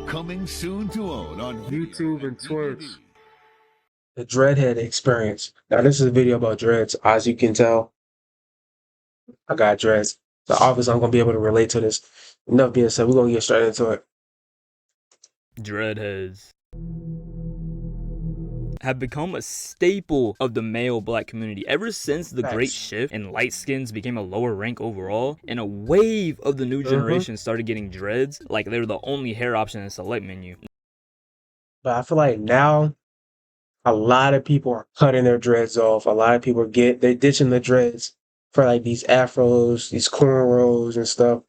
Coming soon to own on YouTube and Twitch. The Dreadhead experience. Now, this is a video about dreads. As you can tell, I got dreads. So obviously, I'm gonna be able to relate to this. Enough being said, we're gonna get straight into it. Dreadheads have become a staple of the male black community ever since the great Facts. shift and light skins became a lower rank overall, and a wave of the new generation started getting dreads like they were the only hair option in the select menu. But I feel like now a lot of people are cutting their dreads off. A lot of people they're ditching the dreads for like these afros, these cornrows and stuff.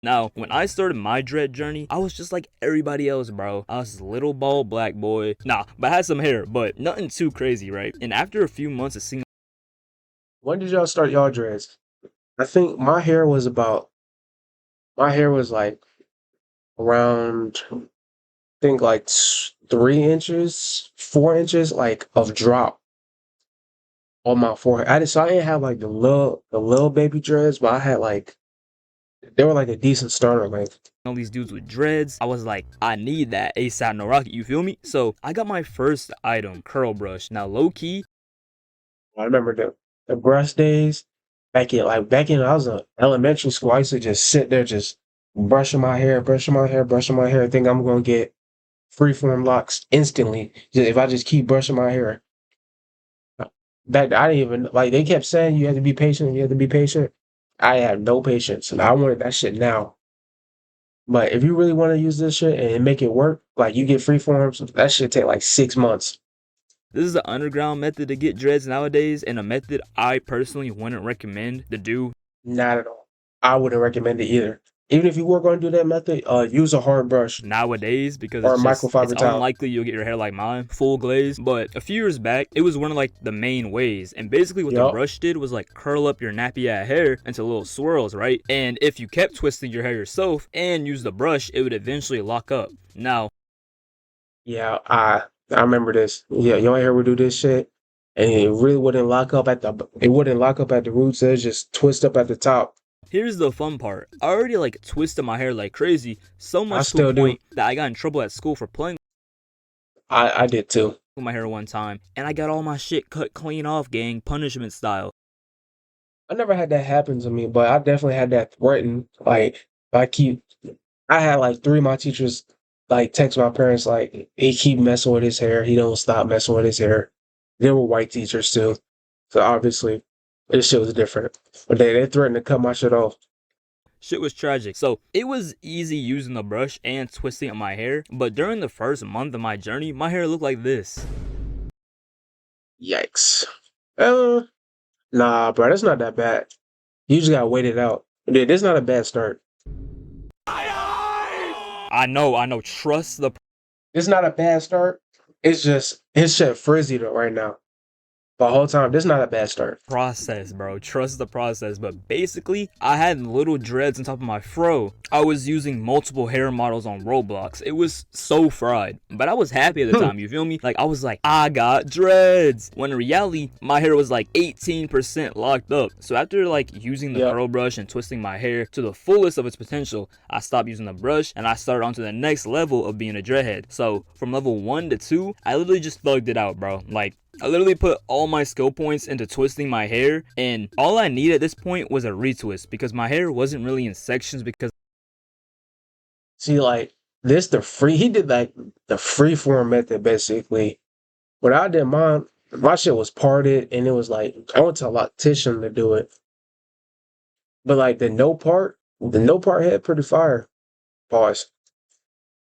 Now, when I started my dread journey, I was just like everybody else, bro. I was this little bald black boy. Nah, but I had some hair, but nothing too crazy, right? And after a few months of seeing When did y'all start y'all dreads? I think my hair was like around, I think like 3 inches, 4 inches, like of drop on my forehead. I didn't have like the little baby dreads, but I had like they were like a decent starter length. all these dudes with dreads, I was like, I need that ASAP no rocket, you feel me? So I got my first item, curl brush. Now low key, I remember the brush days back in I was in elementary school. I used to just sit there just brushing my hair, brushing my hair, brushing my hair. Think I'm gonna get freeform locks instantly if I just keep brushing my hair. That I didn't even like. They kept saying you had to be patient. You had to be patient. I had no patience, and I wanted that shit now. But if you really want to use this shit and make it work, like you get freeforms, that shit take like 6 months. this is the underground method to get dreads nowadays, and a method I personally wouldn't recommend to do. Not at all. I wouldn't recommend it either. Even if you were going to do that method, use a hard brush Nowadays, because or a it's microfiber towel. unlikely you'll get your hair like mine, full glaze. But a few years back, it was one of like the main ways, and basically what the Yup. brush did was like curl up your nappy ass hair into little swirls, right? And if you kept twisting your hair yourself and use the brush, it would eventually lock up. Now, Yeah, I remember this. Yeah, your hair would do this shit, and it really wouldn't lock up at the roots. It would just twist up at the top. here's the fun part. I already like twisted my hair like crazy, so I much to still a do. point that I got in trouble at school for playing I did too. with my hair one time, and I got all my shit cut clean off, gang, punishment style. I never had that happen to me, but I definitely had that threatened. Like, I keep, I had like three of my teachers like text my parents like he keep messing with his hair. He don't stop messing with his hair. They were white teachers too, so obviously this shit was different. But they threatened to cut my shit off. Shit was tragic. So it was easy using the brush and twisting up my hair, but during the first month of my journey, my hair looked like this. Yikes. Nah, bro, that's not that bad. You just gotta wait it out. Dude, this is not a bad start. I know, trust the It's not a bad start. It's shit frizzy though right now. The whole time, this is not a bad start. process, bro. Trust the process. But basically, I had little dreads on top of my fro. I was using multiple hair models on Roblox. It was so fried. But I was happy at the time, you feel me? Like, I was like, I got dreads. When in reality, my hair was like 18% locked up. So after like using the Yep. curl brush and twisting my hair to the fullest of its potential, I stopped using the brush and I started on to the next level of being a dreadhead. So from level 1 to 2, I literally just thugged it out, bro. Like, I literally put all my skill points into twisting my hair, and all I needed at this point was a retwist because my hair wasn't really in sections because See, like he did like the free form method basically. When I did mine, my shit was parted and it was like I went to a loctician to do it. But like the no part head pretty fire. Pause.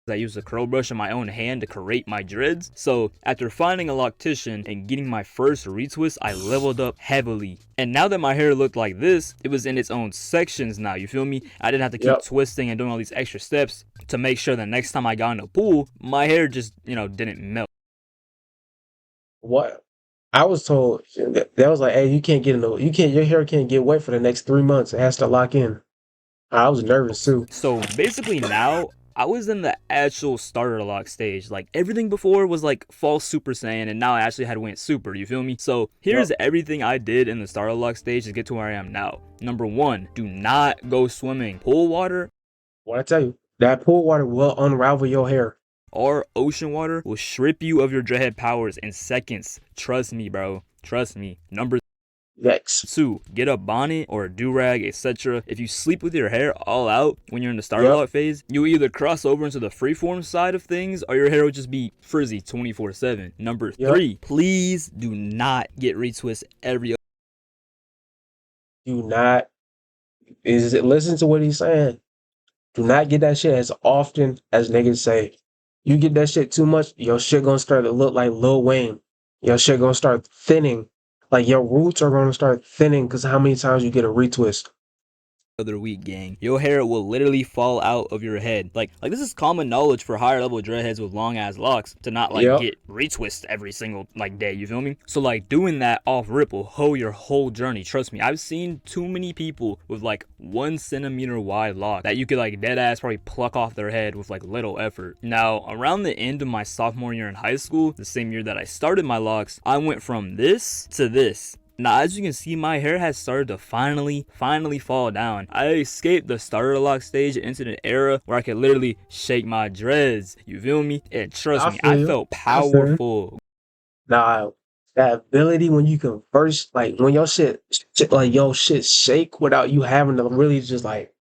I used a curl brush in my own hand to create my dreads. So after finding a loctician and getting my first retwist, I leveled up heavily. And now that my hair looked like this, it was in its own sections now, you feel me? I didn't have to keep Yep. twisting and doing all these extra steps to make sure the next time I got in the pool, my hair just, didn't melt. What I was told that was like, hey, your hair can't get wet for the next 3 months. It has to lock in. I was nervous too. So basically now, I was in the actual starter lock stage. Like everything before was like false Super Saiyan, and now I actually had went super, you feel me? So here's everything I did in the starter lock stage to get to where I am now. Number 1, do not go swimming. Pool water, What I tell you, That pool water will unravel your hair. Or ocean water will strip you of your dreadhead powers in seconds. Trust me, bro. Trust me. Number Yikes. 2, get a bonnet or a do-rag, etc. If you sleep with your hair all out when you're in the starter Yep. lock phase, you either cross over into the freeform side of things or your hair will just be frizzy 24/7. Number Yep. 3, please do not get retwist every Do not listen to what he's saying. Do not get that shit as often as niggas say. You get that shit too much, your shit gonna start to look like Lil Wayne. Your shit gonna start thinning. Like your roots are gonna start thinning because how many times you get a retwist. other week, gang. Your hair will literally fall out of your head. Like this is common knowledge for higher level dreadheads with long ass locks to not like Yep. get retwist every single like day, you feel me? So like doing that off rip will hoe your whole journey. Trust me, I've seen too many people with like 1 centimeter wide lock that you could like dead ass probably pluck off their head with like little effort. Now around the end of my sophomore year in high school, the same year that I started my locks, I went from this to this. Now, as you can see, my hair has started to finally fall down. I escaped the starter lock stage into an era where I could literally shake my dreads. You feel me? And trust I me, I feel you. felt I feel you. powerful. Nah, that ability when you can first like when your shit like your shit shake without you having to really just like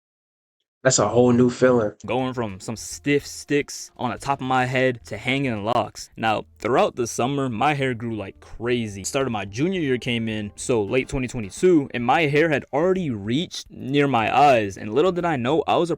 that's a whole new feeling. Going from some stiff sticks on the top of my head to hanging locks. Now, throughout the summer, my hair grew like crazy. Started my junior year came in, so late 2022, and my hair had already reached near my eyes. And little did I know, I was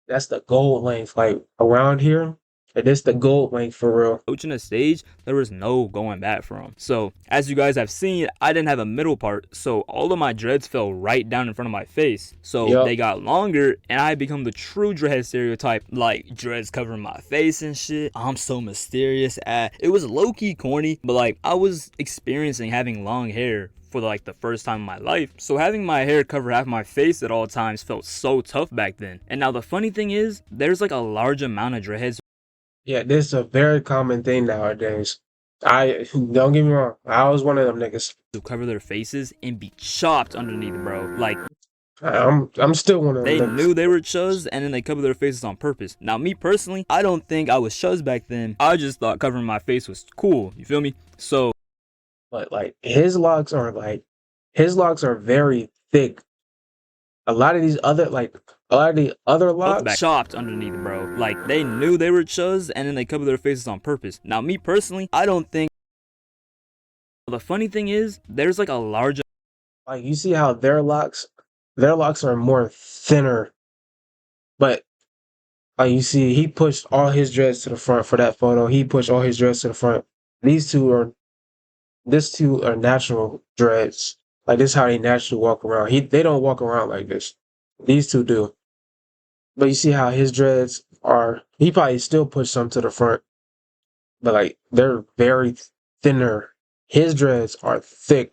That's the gold length. Like around here, it is the gold length for real. approaching a stage there was no going back from. So as you guys have seen, I didn't have a middle part, so all of my dreads fell right down in front of my face. So Yep. they got longer and I had become the true dreadhead stereotype, like dreads covering my face and shit. I'm so mysterious. It was low-key corny, but like I was experiencing having long hair for like the first time in my life. So having my hair cover half my face at all times felt so tough back then. And now the funny thing is, there's like a large amount of dreadheads Yeah, this is a very common thing nowadays. I don't get me wrong. I was one of them niggas. who cover their faces and be chopped underneath, bro. Like I'm still one of them they niggas. knew they were chuz and then they cover their faces on purpose. Now me personally, I don't think I was chuz back then. I just thought covering my face was cool. You feel me? So But like his locks are very thick. A lot of these other locks, chopped underneath, bro. Like they knew they were chuz and then they cover their faces on purpose. Now me personally, I don't think. The funny thing is, there's like a large like you see how their locks are more thinner. But like you see, he pushed all his dreads to the front for that photo. He pushed all his dreads to the front. These two are This two are natural dreads. Like this is how they naturally walk around. They don't walk around like this. These two do. But you see how his dreads are. He probably still pushed some to the front, but like they're very thinner. His dreads are thick.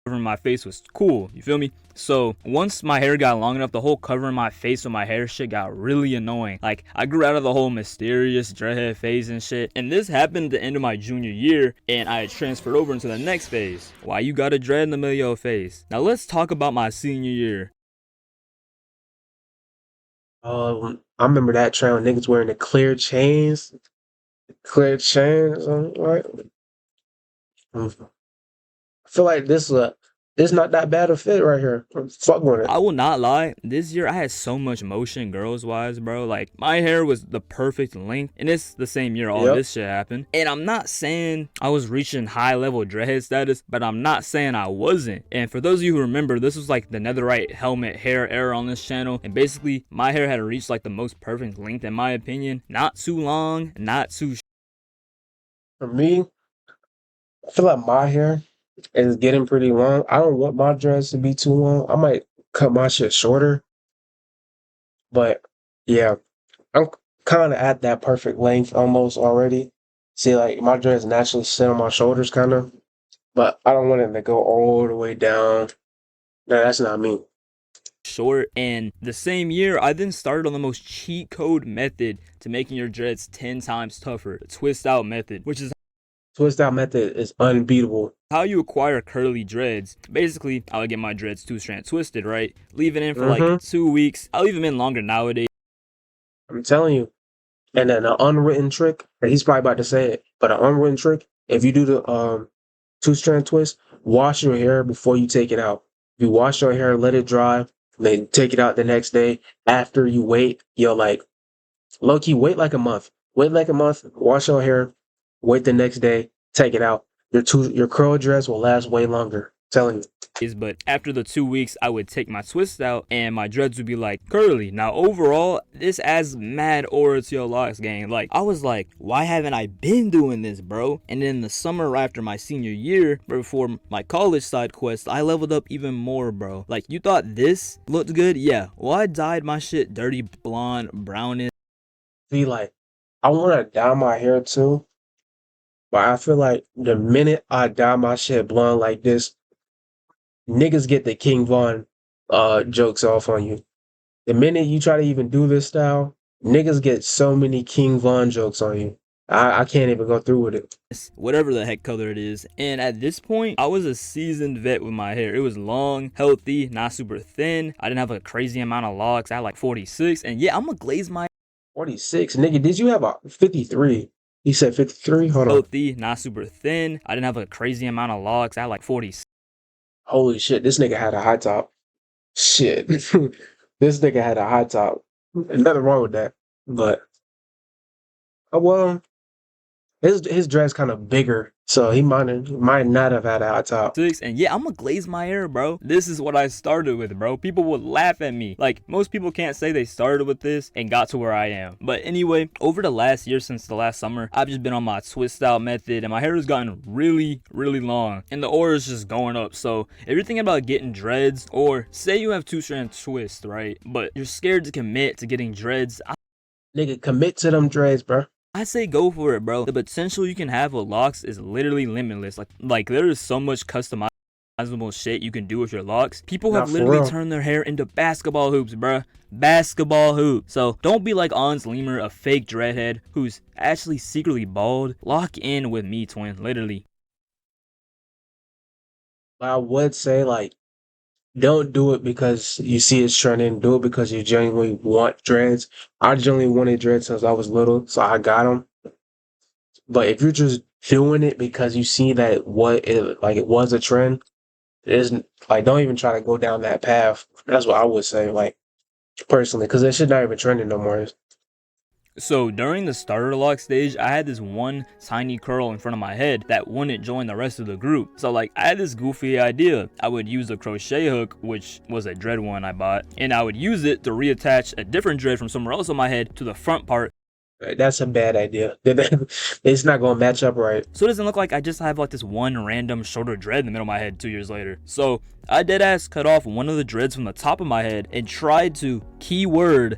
covering my face was cool. You feel me? So once my hair got long enough, the whole covering my face with my hair shit got really annoying. Like I grew out of the whole mysterious dreadhead phase and shit. And this happened at the end of my junior year, and I had transferred over into the next phase. Why you got a dread in the middle of your face? Now let's talk about my senior year. I remember that trend when niggas wearing the clear chains. Clear chains, right? I feel like this not that bad a fit right here. Fuck with it. I will not lie, this year I had so much motion girls wise, bro. Like my hair was the perfect length, and it's the same year all Yep. this shit happened. And I'm not saying I was reaching high level dreadhead status, but I'm not saying I wasn't. And for those of you who remember, this was like the netherite helmet hair era on this channel, and basically my hair had reached like the most perfect length in my opinion. Not too long, not too For me, I feel like my hair is getting pretty long. I don't want my dreads to be too long. I might cut my shit shorter. But yeah, I'm kind of at that perfect length almost already. See, like my dreads naturally sit on my shoulders, kind of, but I don't want it to go all the way down. No, that's not me. short. And the same year I then started on the most cheat code method to making your dreads 10 times tougher, the twist out method, which is Twist out method is unbeatable. how you acquire curly dreads. Basically, I would get my dreads 2-strand twisted, right? Leave it in for Mhm. like 2 weeks. I leave them in longer nowadays. I'm telling you. And then an unwritten trick, and he's probably about to say it, but an unwritten trick, if you do the two-strand twist, wash your hair before you take it out. You wash your hair, let it dry, then take it out the next day. After you wait, you'll like low key wait like a month. Wait like a month, wash your hair, wait the next day, take it out. Your curl dress will last way longer. I'm telling you. But after the 2 weeks, I would take my twist out and my dreads would be like curly. Now overall, this adds mad aura to your locks, gang. Like, I was like, why haven't I been doing this, bro? And then the summer right after my senior year, before my college side quest, I leveled up even more, bro. Like, you thought this looked good? Yeah. Well, I dyed my shit dirty blonde, brownish. See, like, I want to dye my hair too, but I feel like the minute I dye my shit blonde like this, niggas get the King Von jokes off on you. The minute you try to even do this style, niggas get so many King Von jokes on you. I can't even go through with it. Whatever the heck color it is. And at this point, I was a seasoned vet with my hair. It was long, healthy, not super thin. I didn't have a crazy amount of locks. I had like 46. And yeah, I'm gonna glaze my 46, nigga. Did you have a 53? He said 53. Hold on. healthy, not super thin. I didn't have a crazy amount of locks. I had like 46. Holy shit, this nigga had a high top. Shit, this nigga had a high top. Nothing wrong with that, but well, his dress kind of bigger, so he might not have had a high top. And yeah, I'm gonna glaze my hair, bro. This is what I started with, bro. People would laugh at me. Like, most people can't say they started with this and got to where I am. But anyway, over the last year, since the last summer, I've just been on my twist out method and my hair has gotten really, really long and the aura is just going up. So if you're thinking about getting dreads, or say you have two-strand twist, right, but you're scared to commit to getting dreads, Nigga, commit to them dreads, bro. I say go for it, bro. The potential you can have with locks is literally limitless. Like there is so much customizable shit you can do with your locks. People have literally turned their hair into basketball hoops, bro. Basketball hoop. So don't be like Ons Lemur, a fake dreadhead who's actually secretly bald. Lock in with me, twin. Literally. I would say, like, don't do it because you see it's trending. Do it because you genuinely want dreads. I genuinely wanted dreads since I was little, so I got them. But if you're just doing it because you see that it was a trend, it isn't like, don't even try to go down that path. That's what I would say, like, personally, because it should not even trending no more. So during the starter lock stage, I had this one tiny curl in front of my head that wouldn't join the rest of the group. So like, I had this goofy idea. I would use a crochet hook, which was a dread one I bought, and I would use it to reattach a different dread from somewhere else on my head to the front part. That's a bad idea. It's not gonna match up right. So it doesn't look like I just have like this one random shorter dread in the middle of my head 2 years later. So I deadass cut off one of the dreads from the top of my head and tried to reattach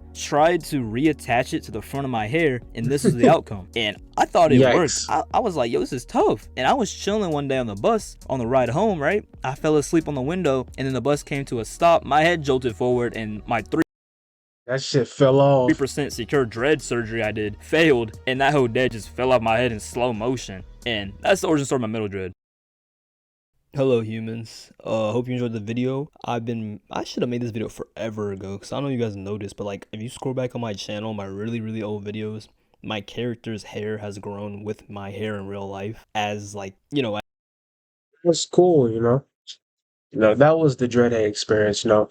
it to the front of my hair, and this was the outcome. And I thought it worked. I was like, yo, this is tough. And I was chilling one day on the bus on the ride home, right? I fell asleep on the window, and then the bus came to a stop. My head jolted forward, and that shit fell off. 3% secure dread surgery I did failed, and that whole dead just fell off my head in slow motion. And that's the origin story of my middle dread. Hello humans, hope you enjoyed the video. I should have made this video forever ago, because I don't know if you guys noticed, but like, if you scroll back on my channel, my really old videos, my character's hair has grown with my hair in real life, as like, you know. It's cool, you know. That was the Dreadhead experience, A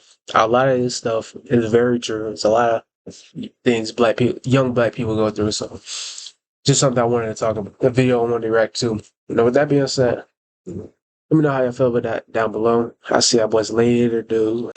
lot of this stuff is very true. It's a lot of things young black people go through, so just something I wanted to talk about. The video I wanted to react to. With that being said, let me know how you feel about that down below. I'll see y'all boys later, dudes.